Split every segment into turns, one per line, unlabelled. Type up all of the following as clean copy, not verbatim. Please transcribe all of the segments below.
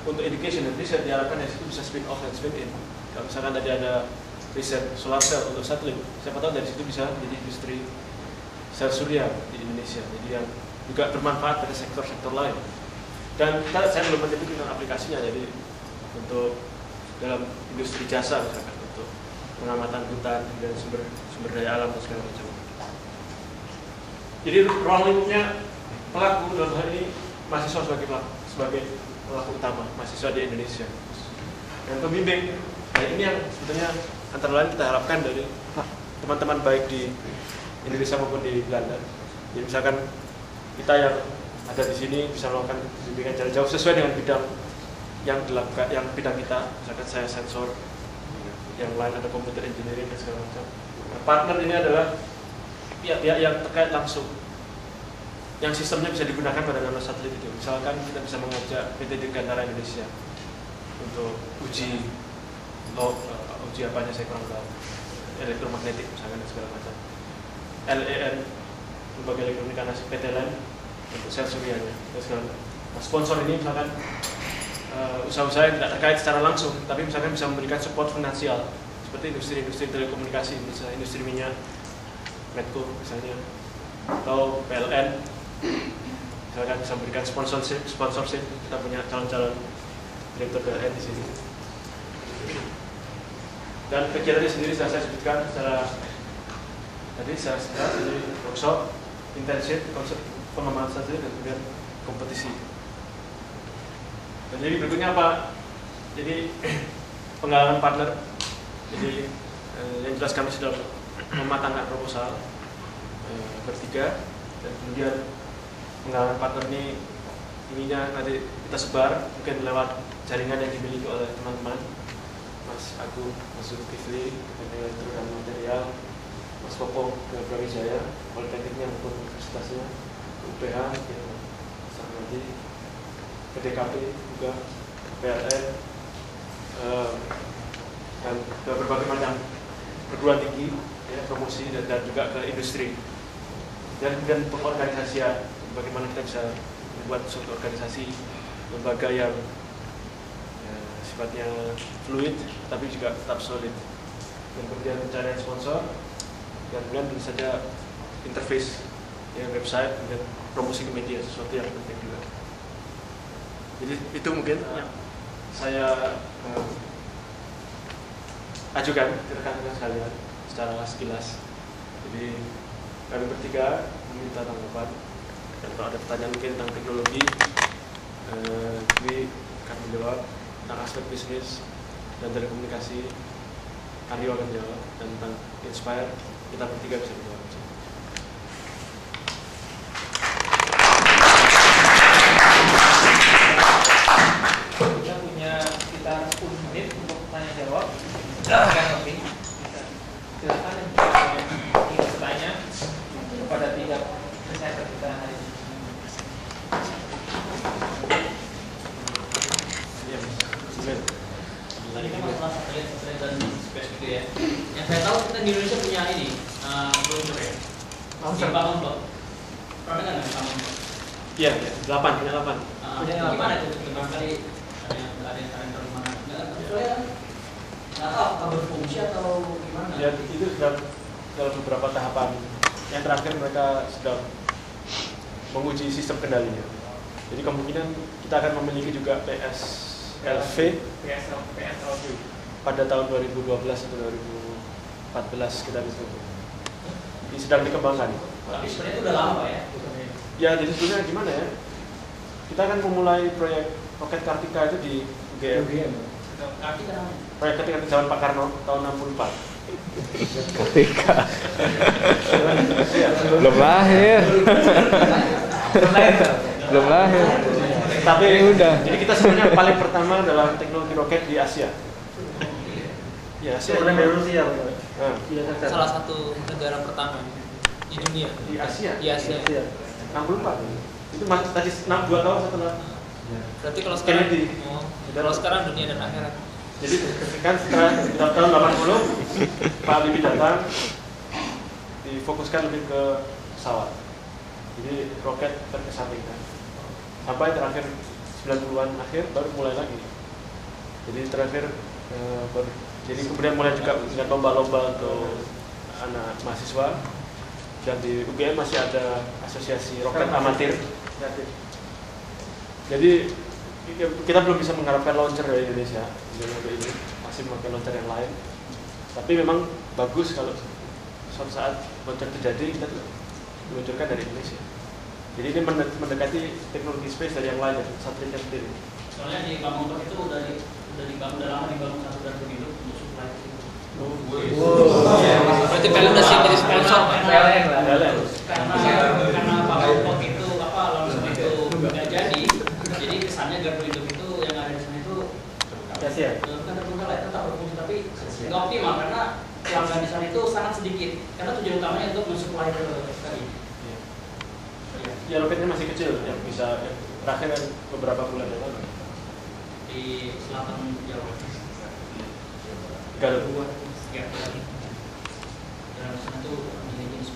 untuk education dan riset diharapkan dari situ bisa spin off dan spin in. Kalau misalkan tadi ada riset solar cell untuk satelit, siapa tahu dari situ bisa menjadi industri sel surya di Indonesia. Jadi yang juga bermanfaat pada sektor-sektor lain. Dan saya belum menyebutkan aplikasinya, jadi untuk dalam industri jasa misalkan untuk pengamatan hutan dan sumber daya alam dan segala macam. Jadi ruang lingkupnya pelaku dalam hal ini mahasiswa sebagai pelaku utama, mahasiswa di Indonesia. Dan pembimbing, nah ini yang sebetulnya antara lain kita harapkan dari teman-teman baik di Indonesia maupun di Belanda. Jadi misalkan kita yang ada di sini bisa melakukan bimbingan jarak jauh sesuai dengan bidang yang dilakukan, yang bidang kita. Misalkan saya sensor, yang lain ada computer engineering dan segala macam. Nah, partner ini adalah pihak-pihak yang terkait langsung, yang sistemnya bisa digunakan pada nano satelit itu. Misalkan kita bisa mengajak PT Dirgantara Indonesia untuk uji apanya saya kurang tahu, elektromagnetik misalkan dan segala macam. LEN, lembaga elektronik PT LEN untuk sel suryanya dan segala macam. Nah, sponsor ini misalkan usaha-usaha yang tidak terkait secara langsung, tapi misalkan bisa memberikan support finansial seperti industri-industri telekomunikasi, misalnya industri minyak, Medco misalnya, atau PLN, misalkan bisa memberikan sponsorship. Kita punya calon-calon direktur PLN di sini. Dan kegiatannya sendiri saya sebutkan secara jadi workshop, internship, konsep pengembangan satelit dan kemudian kompetisi. Dan jadi berikutnya apa? Jadi penggalangan partner. Jadi yang jelas kami sudah mematangkan proposal bertiga, dan kemudian penggalangan partner ini ininya nanti kita sebar mungkin lewat jaringan yang dimiliki oleh teman-teman, Mas Agung, Mas Zulkifli, Elektro dan Material, Mas Koko ke Brawijaya, Politekniknya maupun universitasnya, UPH, nanti PDKP juga, PLN, dan ke berbagai macam perguruan tinggi, ya, promosi dan juga ke industri. Dan kemudian pengorganisasian, bagaimana kita bisa membuat suatu organisasi lembaga yang sifatnya fluid tapi juga tetap solid. Dan kemudian pencarian sponsor, dan kemudian tentu saja interface, ya, website, kemudian promosi ke media, sesuatu yang penting juga. Jadi itu mungkin yang saya ajukan ke rekan-rekan sekalian secara sekilas. Jadi kami bertiga meminta tanggapan, dan kalau ada pertanyaan mungkin tentang teknologi, Dwi akan menjawab, tentang aspek bisnis dan telekomunikasi Aryo akan jawab, dan tentang Inspire kita bertiga bisa menjawab.
Kita punya sekitar 10 menit untuk tanya jawab. Silakan yang bertanya kepada tiga presenter kita hari ini.
Tadi kan masalah satelit dan space gitu ya. Yang saya tahu kita di Indonesia punya ini launcher ya. Bangun blok. Pernah dengar nggak kamu?
Iya, 8, punya 8.
Gimana itu? Gimana kali ada yang dari mana? Nggak tahu apakah berfungsi atau gimana?
Ya, itu sudah dalam beberapa tahapan. Yang terakhir mereka sedang menguji sistem kendalinya. Jadi kemungkinan kita akan memiliki juga PSLV pada tahun 2012 atau 2014 kita itu. Ini sedang dikembangkan.
Tapi sebenarnya itu udah lama Pak ya?
Ya, jadi sebenarnya gimana ya? Kita akan memulai proyek roket Kartika itu di UGM.
Kartika namanya?
Proyek Kartika di zaman Pak Karno tahun 64.
Ketika belum lahir. Belum lahir.
Tapi
udah.
Jadi kita sebenarnya paling pertama dalam teknologi roket di Asia. Ya, Asia.
Salah satu negara pertama di dunia.
Di Asia.
Di Asia.
64. Itu masih tadi 2 tahun setelah.
Berarti kalau sekarang,
Kennedy.
kalau sekarang dunia dan akhirat.
Jadi kan setelah tahun 80 Pak Habibie datang, difokuskan lebih ke pesawat. Jadi roket terkesampingkan. Sampai terakhir 90-an akhir baru mulai lagi. Jadi terakhir jadi kemudian mulai juga dengan lomba-lomba untuk anak mahasiswa, dan di UGM masih ada asosiasi roket amatir. Jadi kita belum bisa mengharapkan launcher dari Indonesia ini, masih memakai launcher yang lain. Tapi memang bagus kalau suatu saat launcher terjadi kita meluncurkan dari Indonesia. Jadi ini mendekati teknologi space dari yang lain, satelitnya sendiri.
Soalnya di Bambang itu udah dibangun, udah lama dibangun satu dan begitu untuk supply itu.
Berarti PLN udah siap jadi sponsor.
PLN.
Karena Bambang itu launcher itu nggak jadi kesannya gardu hidup itu yang ada di sana itu bukan terbengkalai lah, itu tak berfungsi, tapi nggak optimal karena pelanggan di sana itu sangat sedikit. Karena tujuan utamanya untuk mensuplai ke tadi.
Ya roketnya masih kecil, yang bisa terakhir beberapa bulan yang lalu
di selatan Jawa.
Garut.
Ya, dan sana tuh jenis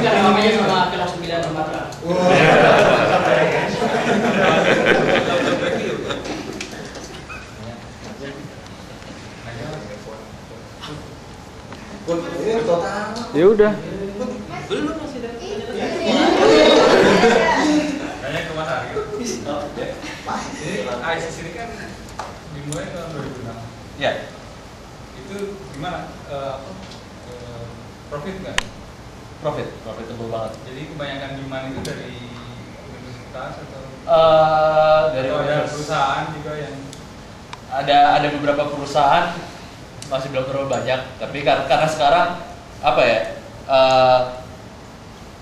Kan namanya sama kelas 9 Sumatera.
Ya udah.
belum masih ada.
Tanya ke Mas Aryo. Ini ISIS ini kan dimulai tahun 2006.
Ya.
Itu gimana? Profit nggak?
Profitable banget.
Jadi kebanyakan demand itu dari universitas atau
Dari
ada perusahaan juga yang
ada beberapa perusahaan, masih belum terlalu banyak, tapi karena sekarang apa ya,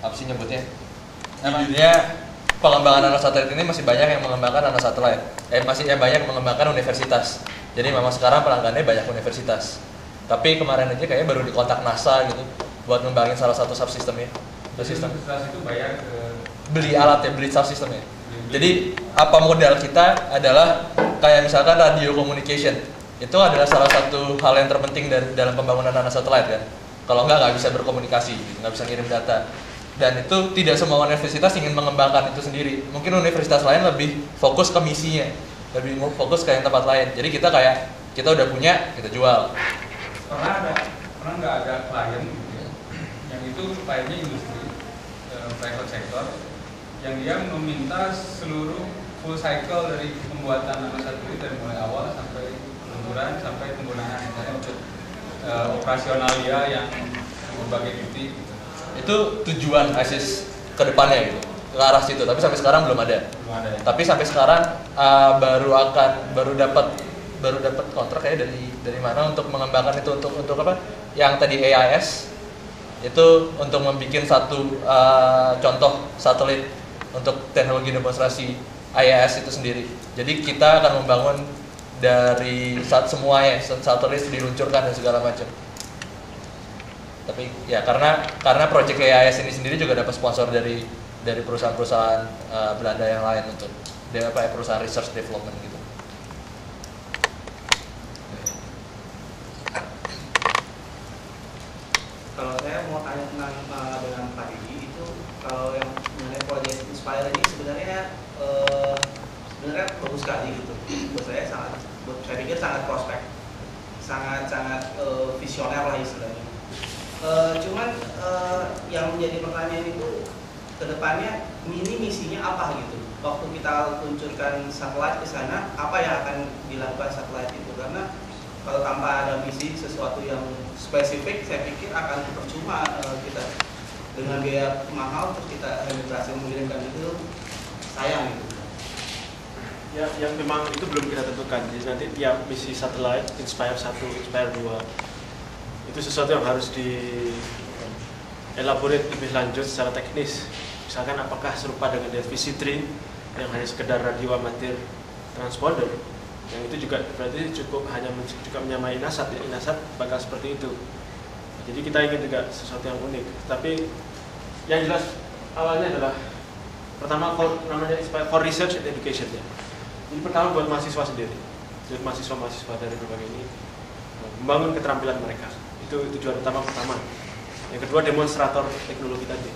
apa sih nyebutnya, di dunia pengembangan nanosatelit ini masih banyak yang mengembangkan nanosatelit, masih banyak yang mengembangkan universitas. Jadi memang sekarang pelanggannya banyak universitas, tapi kemarin aja kayaknya baru dikontak NASA gitu buat ngembangin salah satu subsistemnya.
universitas itu bayar ke
Beli alat ya, beli subsistemnya. Jadi apa modal kita adalah kayak misalkan radio communication, itu adalah salah satu hal yang terpenting dalam pembangunan nanosatelit kan. Kalau nggak bisa berkomunikasi, nggak bisa ngirim data. Dan itu tidak semua universitas ingin mengembangkan itu sendiri. Mungkin universitas lain lebih fokus ke misinya, lebih fokus ke yang tempat lain. Jadi kita udah punya, kita jual.
pernah nggak ada klien gitu ya, yang itu kliennya industri private sector, yang dia meminta seluruh full cycle dari pembuatan nanosatelit dari mulai awal sampai peluncurkan sampai penggunaan untuk operasional dia yang berbagai titik.
Itu tujuan ISIS ke depannya gitu, ke arah situ. Tapi sampai sekarang belum ada.
Ya?
Tapi sampai sekarang baru dapat kontrak kayak dari mana untuk mengembangkan itu untuk apa? Yang tadi AIS itu untuk membuat satu contoh satelit untuk teknologi demonstrasi AIS itu sendiri. Jadi kita akan membangun dari semuanya satelit diluncurkan dan segala macam. Tapi ya karena proyek AIS ini sendiri juga dapat sponsor dari perusahaan-perusahaan Belanda yang lain untuk perusahaan research development gitu.
Kalau saya mau tanya dengan Pak Didi itu, kalau yang mengenai proyek Inspire ini sebenarnya bagus sekali gitu. Saya pikir sangat prospek, sangat visioner lah istilahnya. Cuman yang menjadi pertanyaan itu kedepannya misinya apa gitu. Waktu kita luncurkan satelit ke sana, apa yang akan dilakukan satelit itu? Karena kalau tanpa ada misi sesuatu yang spesifik, saya pikir akan percuma kita dengan biaya mahal terus kita hanya berhasil mengirimkan itu, sayang gitu.
Ya, yang memang itu belum kita tentukan. Jadi nanti tiap misi satelit, Inspire 1, Inspire 2, itu sesuatu yang harus dielaborate lebih lanjut secara teknis. Misalkan apakah serupa dengan VC3 yang hanya sekedar radio amatir transponder, yang itu juga berarti cukup hanya juga menyamai Inasat ya. Inasat bakal seperti itu. Jadi kita ingin juga sesuatu yang unik. Tapi yang jelas awalnya adalah pertama namanya for research and education ya. Jadi pertama buat mahasiswa sendiri, buat mahasiswa dari berbagai ini membangun keterampilan mereka. Itu tujuan utama pertama. Yang kedua demonstrator teknologi tadi.